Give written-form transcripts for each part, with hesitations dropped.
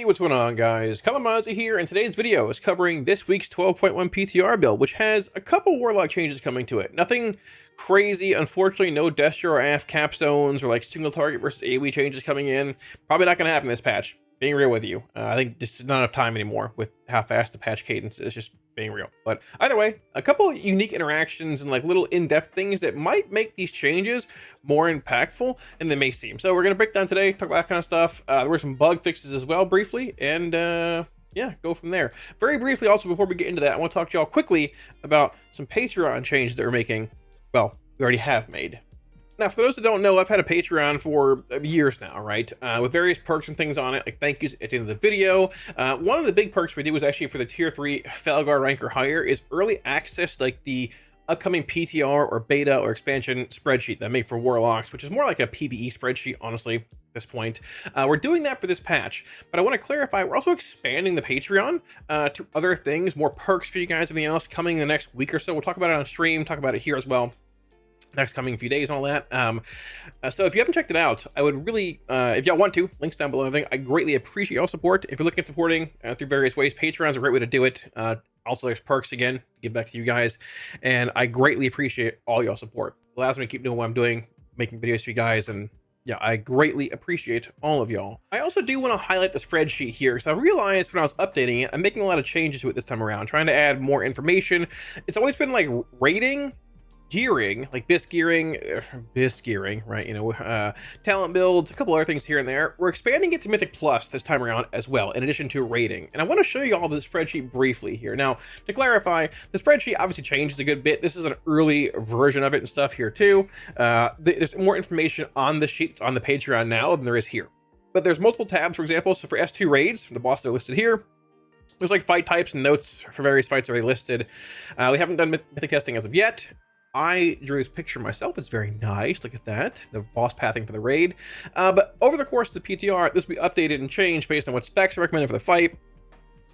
Hey, what's going on, guys? Kalamazi here, and today's video is covering this week's 12.1 PTR build, which has a couple Warlock changes coming to it. Nothing crazy, unfortunately, no Destro or AF capstones or like single target versus AoE changes coming in. Probably not going to happen this patch, being real with you. I think just not enough time anymore with how fast the patch cadence is, just being real. But either way, a couple unique interactions and like little in-depth things that might make these changes more impactful than they may seem. So we're going to break down today, talk about that kind of stuff. There were some bug fixes as well, briefly, and yeah, go from there. Very briefly, also, before we get into that, I want to talk to y'all quickly about some Patreon changes that we're making. Well, we already have made. Now, for those that don't know, I've had a Patreon for years now, right? With various perks and things on it, like thank yous at the end of the video. One of the big perks we did was actually for the tier 3 Felgar rank or higher is early access, like the upcoming PTR or beta or expansion spreadsheet that I made for Warlocks, which is more like a PvE spreadsheet, honestly, at this point. We're doing that for this patch, but I want to clarify, we're also expanding the Patreon to other things, more perks for you guys, everything else coming in the next week or so. We'll talk about it on stream, talk about it here as well. Next coming few days and all that. So if you haven't checked it out, I would really, if y'all want to, links down below, I greatly appreciate y'all support. If you're looking at supporting through various ways, Patreon's a great way to do it. Also, there's perks again to give back to you guys, and I greatly appreciate all y'all support. It allows me to keep doing what I'm doing, making videos for you guys, and yeah, I greatly appreciate all of y'all. I also do want to highlight the spreadsheet here, because I realized when I was updating it, I'm making a lot of changes to it this time around, trying to add more information. It's always been like rating, gearing, like BIS gearing, right? You know, talent builds, a couple other things here and there. We're expanding it to Mythic Plus this time around as well, in addition to rating. And I want to show you all the spreadsheet briefly here. Now, to clarify, the spreadsheet obviously changes a good bit. This is an early version of it and stuff here too. There's more information on the sheets on the Patreon now than there is here. But there's multiple tabs, for example. So for S2 raids, the bosses are listed here. There's like fight types and notes for various fights already listed. We haven't done Mythic testing as of yet. I drew his picture myself. It's very nice. Look at that. The boss pathing for the raid. But over the course of the PTR, this will be updated and changed based on what specs are recommended for the fight.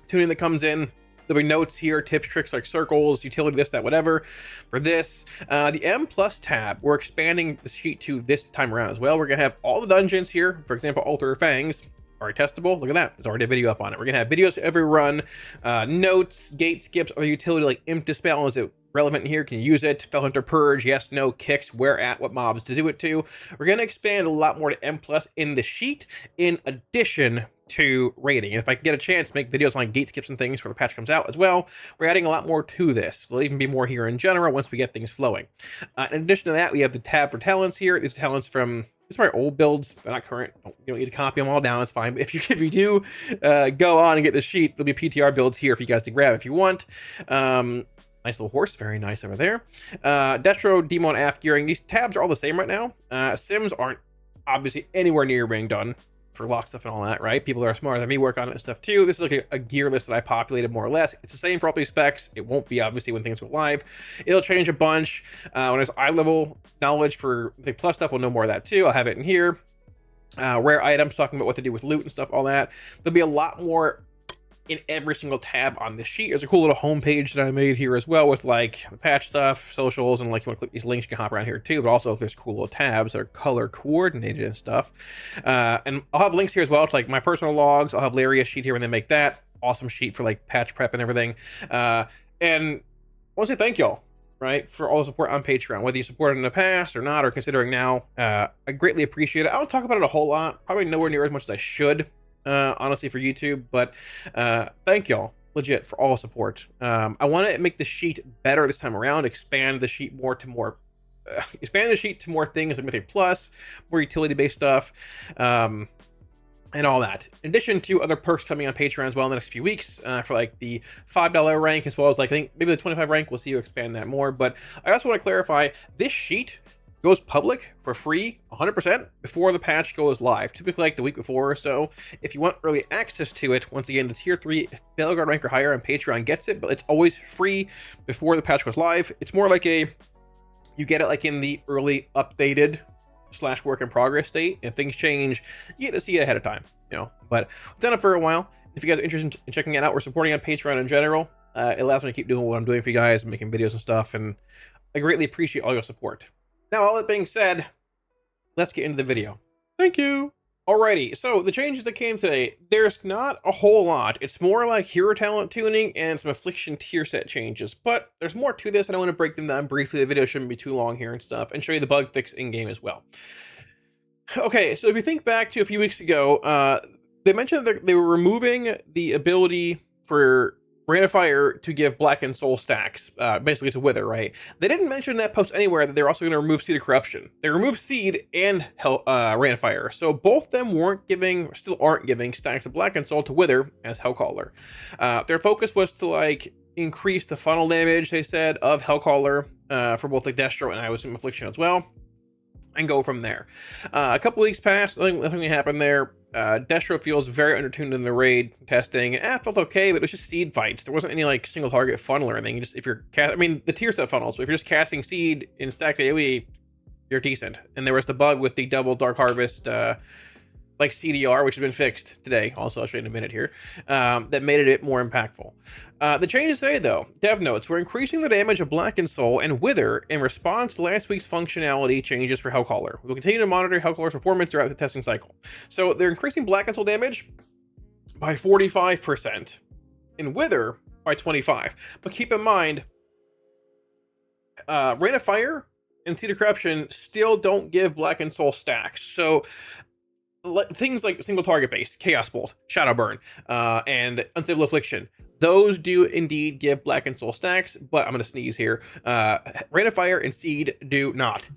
Tuning that comes in. There'll be notes here, tips, tricks like circles, utility, this, that, whatever. For this, the M Plus tab, we're expanding the sheet to this time around as well. We're going to have all the dungeons here. For example, Altar of Fangs. Already testable. Look at that. There's already a video up on it. We're going to have videos every run, notes, gate skips, other utility like Imp Dispel. Is it relevant in here? Can you use it? Fellhunter Purge, yes, no, kicks, where at, what mobs to do it to. We're going to expand a lot more to M Plus in the sheet, in addition to rating. And if I can get a chance to make videos on gate skips and things before the patch comes out as well, we're adding a lot more to this. There'll even be more here in general once we get things flowing. In addition to that, we have the tab for talents here. These talents from these are my old builds. They're not current. You don't need to copy them all down. It's fine. But if you do go on and get the sheet, there'll be PTR builds here for you guys to grab if you want. Nice little horse. Very nice over there. Destro, Demo, and AF gearing. These tabs are all the same right now. Sims aren't obviously anywhere near being done for lock stuff and all that, right? People that are smarter than me work on it and stuff too. This is like a gear list that I populated more or less. It's the same for all three specs. It won't be obviously when things go live. It'll change a bunch. When there's eye level knowledge for the plus stuff, we'll know more of that too. I'll have it in here. Rare items, talking about what to do with loot and stuff, all that. There'll be a lot more in every single tab on this sheet. There's a cool little homepage that I made here as well with like the patch stuff, socials, and like you want to click these links, you can hop around here too. But also there's cool little tabs that are color coordinated and stuff. And I'll have links here as well to like my personal logs. I'll have Laria's sheet here when they make that awesome sheet for like patch prep and everything. And I want to say thank y'all, right, for all the support on Patreon, whether you supported in the past or not, or considering now. I greatly appreciate it. I don't talk about it a whole lot, probably nowhere near as much as I should. Honestly, for YouTube, but thank y'all legit for all support. I want to make the sheet better this time around, expand the sheet more to more things like Mythic Plus, more utility based stuff, and all that, in addition to other perks coming on Patreon as well in the next few weeks, for like the $5 rank, as well as like I think maybe the 25 rank. We'll see you expand that more. But I also want to clarify, this sheet goes public for free 100% before the patch goes live, typically like the week before or so. If you want early access to it, once again, the tier 3 Felgar rank or higher on Patreon gets it, but it's always free before the patch goes live. It's more like you get it like in the early updated / work in progress state. If things change, you get to see it ahead of time, you know. But we've done it for a while. If you guys are interested in checking it out, we're supporting on Patreon in general. It allows me to keep doing what I'm doing for you guys, making videos and stuff, and I greatly appreciate all your support. Now, all that being said, let's get into the video. Thank you. Alrighty, so the changes that came today, there's not a whole lot. It's more like hero talent tuning and some Affliction tier set changes, but there's more to this, and I want to break them down briefly. The video shouldn't be too long here and stuff, and show you the bug fix in-game as well. Okay, so if you think back to a few weeks ago, they mentioned that they were removing the ability for Rain of Fire to give Black and Soul stacks, basically to Wither, right? They didn't mention in that post anywhere that they're also going to remove Seed of Corruption. They removed Seed and Rain of Fire, so both of them weren't giving, or still aren't giving, stacks of Black and Soul to Wither as Hellcaller. Their focus was to like increase the funnel damage, they said, of Hellcaller for both like Destro and I was in Affliction as well, and go from there. A couple weeks passed, nothing happened there. Destro feels very undertuned in the raid testing, and it felt okay, but it was just seed fights. There wasn't any like single target funnel or anything. Just if you're I mean, the tier set funnels, but if you're just casting seed in stacked AoE, you're decent. And there was the bug with the double Dark Harvest like CDR, which has been fixed today, also I'll show you in a minute here, that made it more impactful. The changes today, though, dev notes, we're increasing the damage of Black and Soul and Wither in response to last week's functionality changes for Hellcaller. We'll continue to monitor Hellcaller's performance throughout the testing cycle. So they're increasing Black and Soul damage by 45%, and Wither by 25%. But keep in mind, Rain of Fire and Seed of Corruption still don't give Black and Soul stacks. So things like single target based, Chaos Bolt, Shadow Burn, and Unstable Affliction, those do indeed give Black and Soul stacks, but I'm going to sneeze here. Rain of Fire and Seed do not.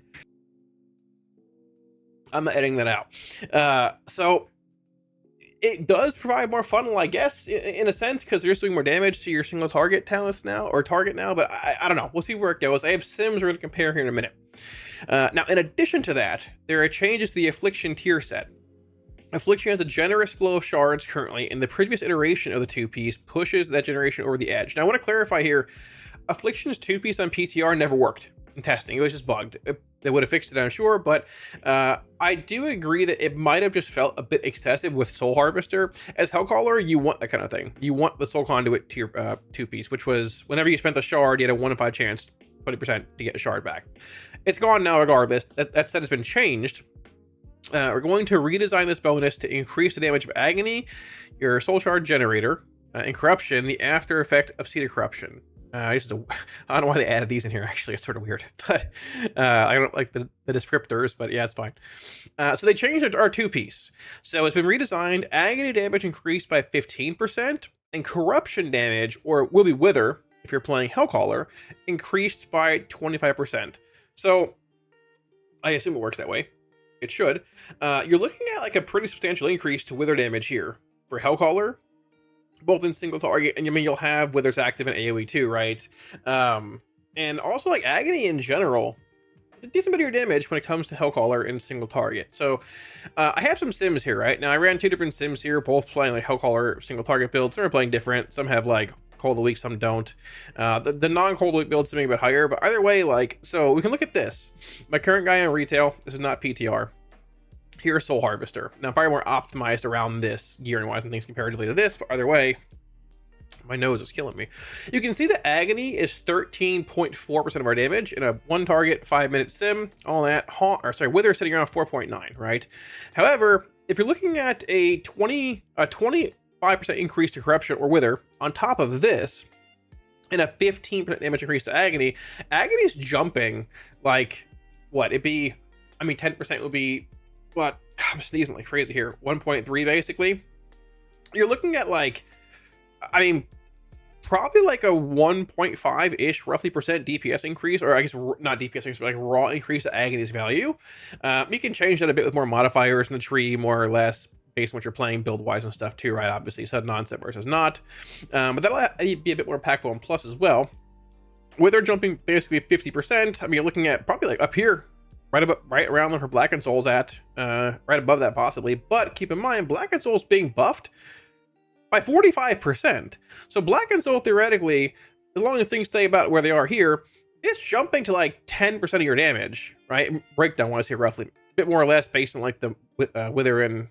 I'm not editing that out. So it does provide more funnel, I guess, in a sense, because you're just doing more damage to your single target talents now, or target now, but I don't know. We'll see where it goes. I have sims we're going to compare here in a minute. Now, in addition to that, there are changes to the Affliction tier set. Affliction has a generous flow of shards currently, and the previous iteration of the two-piece pushes that generation over the edge. Now, I want to clarify here, Affliction's two-piece on PTR never worked in testing. It was just bugged. They would have fixed it, I'm sure, but I do agree that it might have just felt a bit excessive with Soul Harvester. As Hellcaller, you want that kind of thing. You want the Soul Conduit to your two-piece, which was whenever you spent the shard, you had a 1 in 5 chance, 20% to get a shard back. It's gone now regardless. That set has been changed. We're going to redesign this bonus to increase the damage of Agony, your Soul Shard Generator, and Corruption, the after effect of Seed of Corruption. I don't know why they added these in here, actually. It's sort of weird, but I don't like the descriptors, but yeah, it's fine. So they changed our two-piece. So it's been redesigned. Agony damage increased by 15%, and Corruption damage, or will be Wither, if you're playing Hellcaller, increased by 25%. So I assume it works that way. It should. You're looking at like a pretty substantial increase to Wither damage here for Hellcaller, both in single target, and I mean, you'll have Withers active in AoE too, right? And also like Agony in general, a decent bit of your damage when it comes to Hellcaller in single target. So I have some sims here, right? Now I ran 2 different sims here, both playing like Hellcaller single target builds. Some are playing different. Some have like Cold of the Week, some don't. The non-Cold of the Week build's something a bit higher, but either way, like, so we can look at this. My current guy on retail, this is not PTR. Here's Soul Harvester. Now, probably more optimized around this gearing-wise and things comparatively to this, but either way, my nose is killing me. You can see that Agony is 13.4% of our damage in a 1 target, 5-minute sim. All that, Wither sitting around 4.9, right? However, if you're looking at a 25% increase to Corruption or Wither on top of this, and a 15% damage increase to Agony, Agony's jumping like, what? It'd be, I mean, 10% would be, what? I'm sneezing like crazy here. 1.3 basically. You're looking at like, I mean, probably like a 1.5-ish roughly percent DPS increase, or I guess not DPS increase, but like raw increase to Agony's value. You can change that a bit with more modifiers in the tree, more or less, based on what you're playing build-wise and stuff too, right? Obviously, sudden onset versus not. But that'll be a bit more impactful on plus as well. Wither jumping basically 50%, I mean, you're looking at probably like up here, right around where Black and Soul's at, right above that possibly. But keep in mind, Black and Soul's being buffed by 45%. So Black and Soul, theoretically, as long as things stay about where they are here, it's jumping to like 10% of your damage, right? Breakdown-wise here, roughly. A bit more or less based on like the Wither and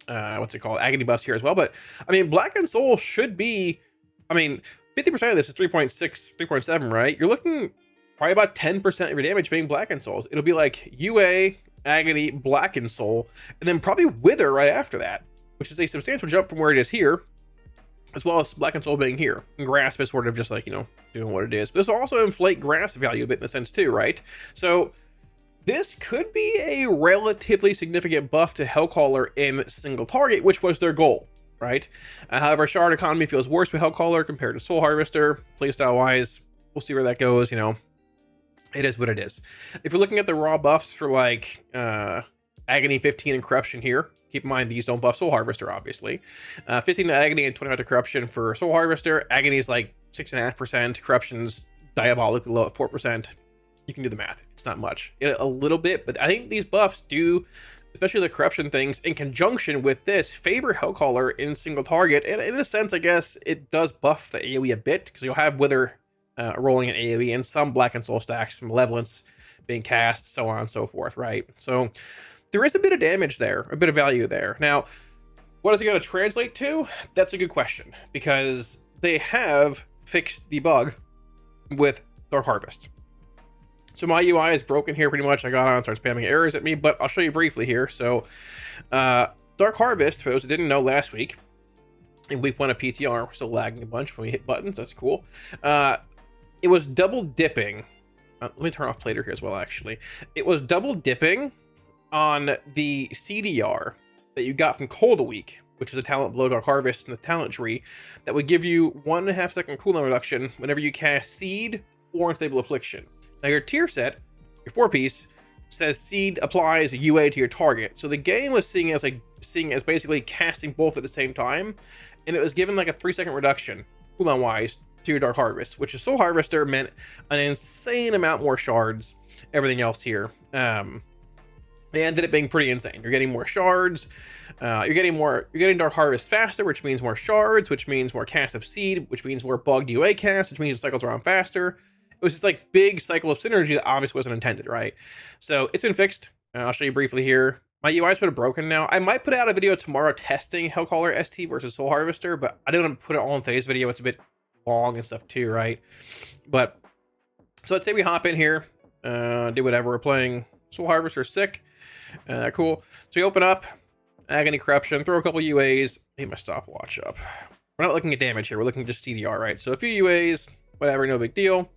what's it called, Agony buffs here as well. But I mean, Black and Soul should be, I mean, 50% of this is 3.6, 3.7, right? You're looking probably about 10% of your damage being Black and Souls. It'll be like UA Agony, Blackened Soul, and then probably Wither right after that, which is a substantial jump from where it is here, as well as Blackened Soul being here. And Grasp is sort of just like, you know, doing what it is. But this will also inflate Grasp value a bit in a sense too, right? So this could be a relatively significant buff to Hellcaller in single target, which was their goal, right? However, Shard economy feels worse with Hellcaller compared to Soul Harvester. Playstyle wise, we'll see where that goes, you know. It is what it is. If you're looking at the raw buffs for like Agony 15 and Corruption here, keep in mind these don't buff Soul Harvester, obviously. 15 to Agony and 25 to Corruption for Soul Harvester. Agony is like 6.5%. Corruption's diabolically low at 4%. You can do the math. It's not much. A little bit, but I think these buffs do, especially the Corruption things, in conjunction with this, favor Hellcaller in single target. And in a sense, I guess, it does buff the AoE a bit, because you'll have Wither rolling in AoE and some Blackened Soul stacks from Malevolence being cast, so on and so forth, right? So there is a bit of damage there, a bit of value there. Now, what is it going to translate to? That's a good question, because they have fixed the bug with Dark Harvest. So my UI is broken here pretty much. I got on and started spamming errors at me, but I'll show you briefly here. So Dark Harvest, for those who didn't know, last week, in week 1 of PTR, we're still lagging a bunch when we hit buttons. That's cool. It was double dipping. Let me turn off Plater here as well, actually. It was double dipping on the CDR that you got from Cold a Week, which is a talent below Dark Harvest in the talent tree, that would give you 1.5 second cooldown reduction whenever you cast Seed or Unstable Affliction. Now your tier set, your 4-piece, says Seed applies UA to your target. So the game was seeing as basically casting both at the same time, and it was given like a 3-second reduction, cooldown wise, to your Dark Harvest, which is Soul Harvester meant an insane amount more shards, everything else here. They ended up being pretty insane. You're getting more shards, you're getting Dark Harvest faster, which means more shards, which means more cast of Seed, which means more bugged UA cast, which means it cycles around faster. It was just like big cycle of synergy that obviously wasn't intended, right? So it's been fixed. I'll show you briefly here. My UI is sort of broken now. I might put out a video tomorrow testing Hellcaller ST versus Soul Harvester, but I didn't want to put it all in today's video. It's a bit long and stuff too, right? But so let's say we hop in here, do whatever. We're playing Soul Harvester, sick. Cool. So we open up, Agony, Corruption, throw a couple UAs, hit my stopwatch up. We're not looking at damage here. We're looking at just CDR, right? So a few UAs, whatever, no big deal.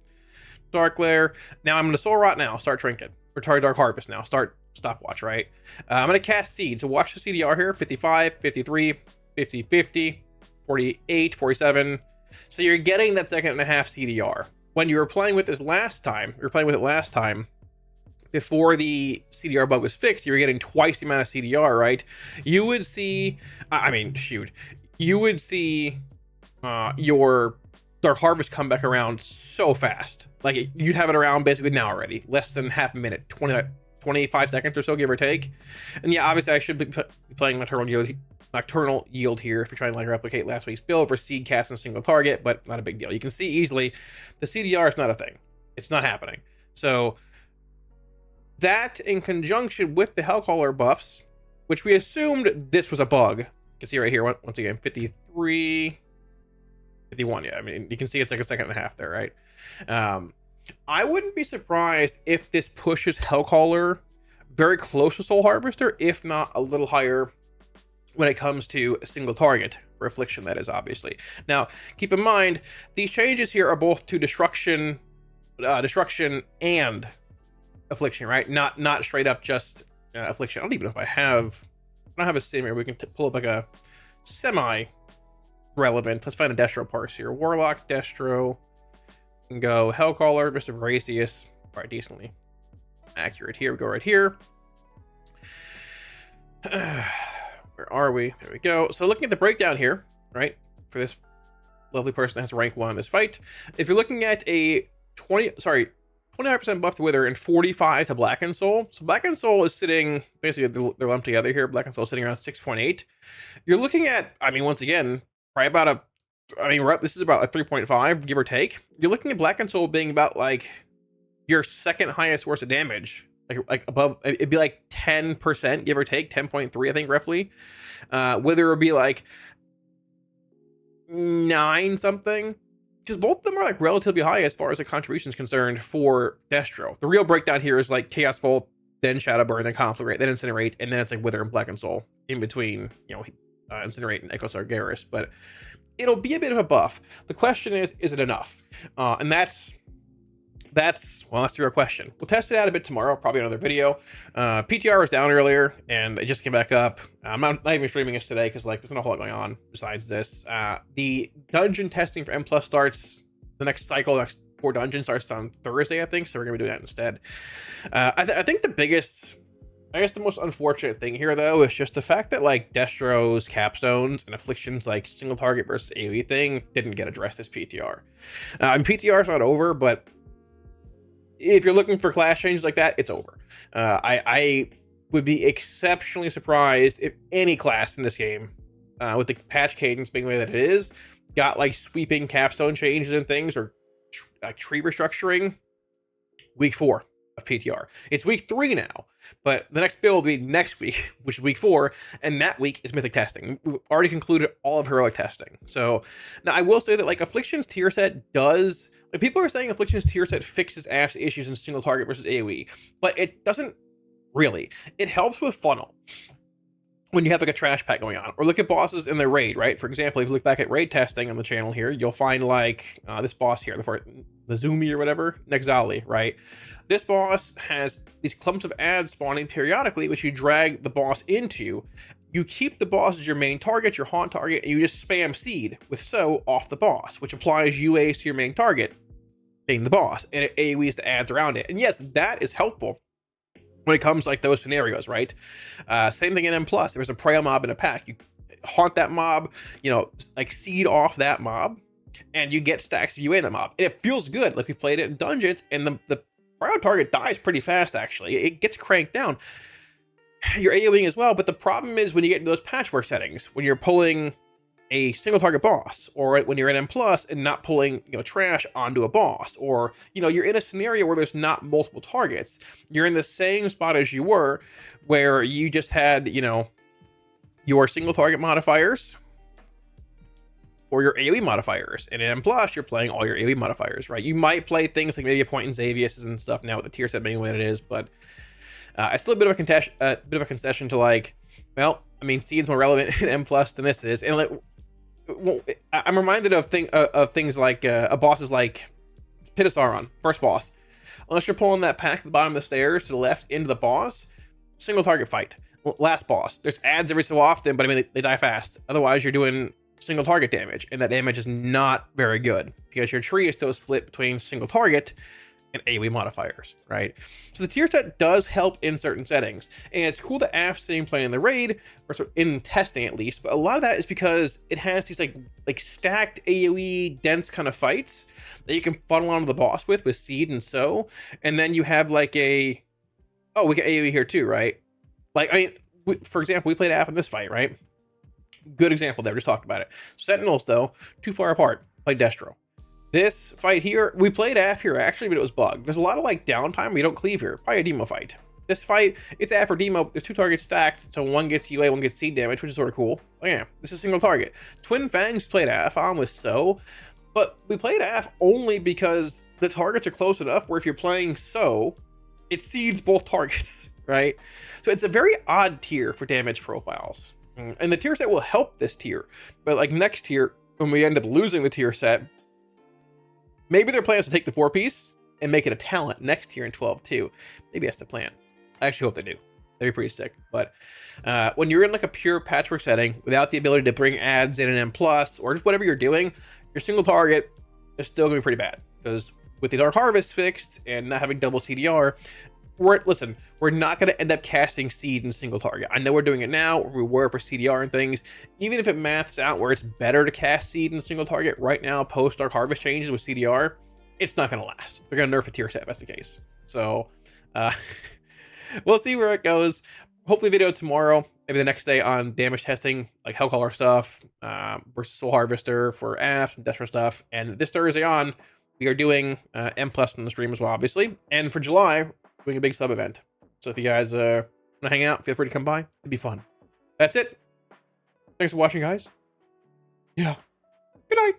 Dark Lair. Now I'm going to Soul Rot now, start Trinket. Or sorry, Dark Harvest now, start stopwatch, right? I'm going to cast Seed. So watch the CDR here, 55, 53, 50, 50, 48, 47. So you're getting that 1.5 CDR. When you were playing with this last time, before the CDR bug was fixed, you were getting twice the amount of CDR, right? You would see, you would see your Dark Harvest come back around so fast. Like you'd have it around basically now already, less than half a minute, 25 seconds or so, give or take. And yeah, obviously I should be playing Nocturnal Yield here if you're trying to like replicate last week's build for Seed cast and single target, but not a big deal. You can see easily the CDR is not a thing. It's not happening. So that in conjunction with the Hellcaller buffs, which we assumed this was a bug. You can see right here, once again, 53, 51. Yeah, I mean, you can see it's like 1.5 seconds there, right? I wouldn't be surprised if this pushes Hellcaller very close to Soul Harvester, if not a little higher when it comes to a single target for Affliction, that is, obviously. Now, keep in mind, these changes here are both to destruction and Affliction, right? Not straight up just Affliction. I don't even know if I don't have a sim here. We can pull up like a semi-relevant. Let's find a Destro parse here. Warlock, Destro, and go Hellcaller, Mr. Voracious. Probably decently accurate here. We go right here. Where are we? There we go. So looking at the breakdown here, right, for this lovely person that has rank 1 in this fight, if you're looking at a 29% buff to Wither and 45 to Blackened Soul. So Blackened Soul is sitting, basically they're lumped together here. Blackened Soul is sitting around 6.8. You're looking at, I mean, once again, probably about this is about a 3.5, give or take. You're looking at Blackened Soul being about like your second highest source of damage. Like above, it'd be like 10%, give or take, 10.3, I think, roughly. Wither would be like 9 something. Because both of them are like relatively high as far as the contribution is concerned for Destro. The real breakdown here is like Chaos Bolt, then Shadow Burn, then Conflagrate, then Incinerate, and then it's like Wither and Black and Soul in between, Incinerate and Echo Sargeras. But it'll be a bit of a buff. The question is it enough? And that's the real question. We'll test it out a bit tomorrow, probably another video. PTR was down earlier and it just came back up. I'm not even streaming this today because like there's not a whole lot going on besides this. The dungeon testing for M+ starts the next cycle. Next 4 dungeons starts on Thursday, I think. So we're gonna be doing that instead. I think the most unfortunate thing here though is just the fact that like Destro's capstones and Affliction's like single target versus AoE thing didn't get addressed this PTR. And PTR is not over, but if you're looking for class changes like that, it's over. I would be exceptionally surprised if any class in this game, with the patch cadence being the way that it is, got like sweeping capstone changes and things, or like tree restructuring week 4 of PTR. It's week 3 now, but the next build will be next week, which is week 4, and that week is Mythic testing. We've already concluded all of heroic testing. So now I will say that like Affliction's tier set does, like people are saying Affliction's tier set fixes AF's issues in single target versus AoE, but it doesn't really. It helps with funnel when you have like a trash pack going on, or look at bosses in their raid, right? For example, if you look back at raid testing on the channel here, you'll find like this boss here, the Zumi or whatever, Nexali, right? This boss has these clumps of ads spawning periodically, which you drag the boss into. You keep the boss as your main target, your haunt target, and you just spam seed with so off the boss, which applies UAs to your main target, being the boss, and it AoEs the ads around it. And yes, that is helpful when it comes to like those scenarios, right? Same thing in M+. If there's a Prey mob in a pack, you haunt that mob, like seed off that mob, and you get stacks of UA in that mob. And it feels good. Like we've played it in dungeons, and the Prey target dies pretty fast, actually. It gets cranked down. You're AoEing as well, but the problem is when you get into those patchwork settings, when you're pulling a single target boss, or when you're in M+ and not pulling trash onto a boss, or you're in a scenario where there's not multiple targets, you're in the same spot as you were where you just had your single target modifiers or your AoE modifiers, and in M+, you're playing all your AoE modifiers, right? You might play things like maybe a point in Xavius and stuff now with the tier set being what it is, but it's still a bit of a concession to like, well, I mean, Seed's more relevant in M+ than this is, and like, I'm reminded of things like a bosses like Pit of Sauron, first boss. Unless you're pulling that pack at the bottom of the stairs to the left into the boss, single target fight. Last boss, there's ads every so often, but I mean they die fast. Otherwise, you're doing single target damage, and that damage is not very good because your tree is still split between single target and AoE modifiers, right? So the tier set does help in certain settings, and it's cool that AF's seeing play in the raid, or sort of in testing at least, but a lot of that is because it has these like stacked AoE dense kind of fights that you can funnel onto the boss with seed and so, and then you have like we get AoE here too, right? Like, I mean, for example, we played AF in this fight, right? Good example there, just talked about it. Sentinels though, too far apart, played Destro. This fight here, we played AF here actually, but it was bugged. There's a lot of like downtime. We don't cleave here. Probably a Demo fight. This fight, it's AF or Demo. There's 2 targets stacked, so one gets UA, one gets seed damage, which is sort of cool. Oh yeah, this is single target. Twin Fangs played AF on with So, but we played AF only because the targets are close enough where if you're playing So, it seeds both targets, right? So it's a very odd tier for damage profiles. And the tier set will help this tier, but like next tier, when we end up losing the tier set, maybe their plan is to take the 4 piece and make it a talent next year in 12.2. Maybe that's the plan. I actually hope they do. That'd be pretty sick. But when you're in like a pure patchwork setting without the ability to bring ads in an M+, or just whatever you're doing, your single target is still gonna be pretty bad. Because with the Dark Harvest fixed and not having double CDR, we're not going to end up casting seed in single target. I know we're doing it now, or we were for CDR and things. Even if it maths out where it's better to cast seed in single target right now, post Dark Harvest changes with CDR, it's not going to last. They're going to nerf a tier set if that's the case. So we'll see where it goes. Hopefully video tomorrow, maybe the next day on damage testing, like Hellcaller stuff, versus Soul Harvester for AF and Destro stuff. And this Thursday on, we are doing M+ on the stream as well, obviously. And for July, doing a big sub event. So if you guys want to hang out, feel free to come by. It'd be fun. That's it. Thanks for watching, guys. Yeah. Good night.